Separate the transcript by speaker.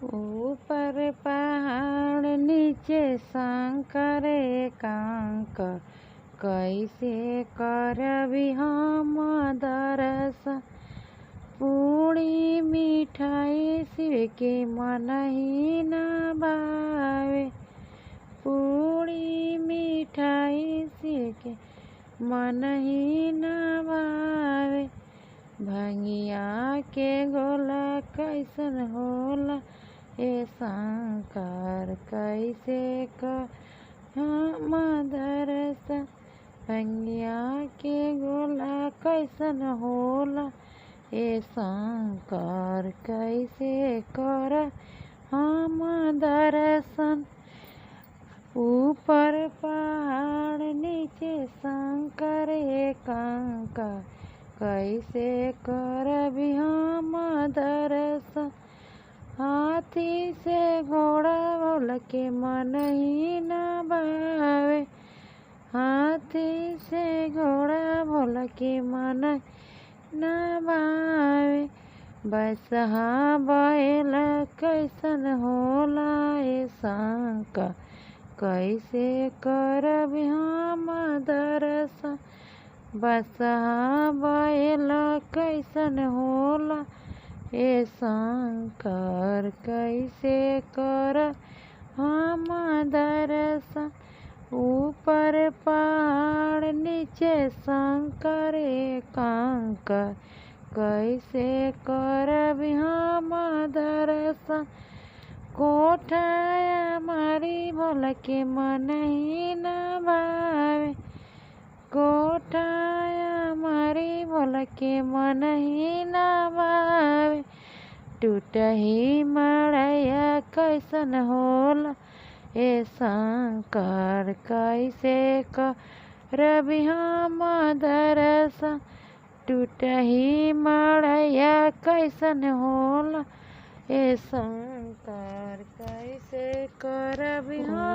Speaker 1: ऊपर पहाड़ नीचे शंकर एकांक, कैसे करबी हम दरस। पूरी मिठाई शिव के मनहि न भावे, पूरी मिठाई शिव के मनहि न भावे। भंगिया के गोला कैसन होला ए शंकर, कैसे हम दरस। भंगिया के गोला कैसन होला ए शंकर, कैसे कर हम दर्शन। ऊपर पहाड़ नीचे शंकर एकांक, कैसे करबी हम दर्शन। हाथी से घोड़ा बोल के मनहि न भावे, हाथी से घोड़ा बोल के मन न भावे। बसहा बैल कैसन होला ए शंकर, कैसे करबी हम दर्शन। बसहा बैल कैसन होला ए शंकर, कैसे कर हम दर्शन। ऊपर पहाड़ नीचे शंकर एकांक, कैसे करबी हम दर्शन। कोठाया मारी बोल के मनहि न भावे, कोठाया मारी बोल के मनहि न भावे। टूटही मड़ैया कैसन होला ए शंकर, कैसे करबी हम दर्शन। टूटही मड़ैया कैसन होला ए शंकर, कैसे करबी हम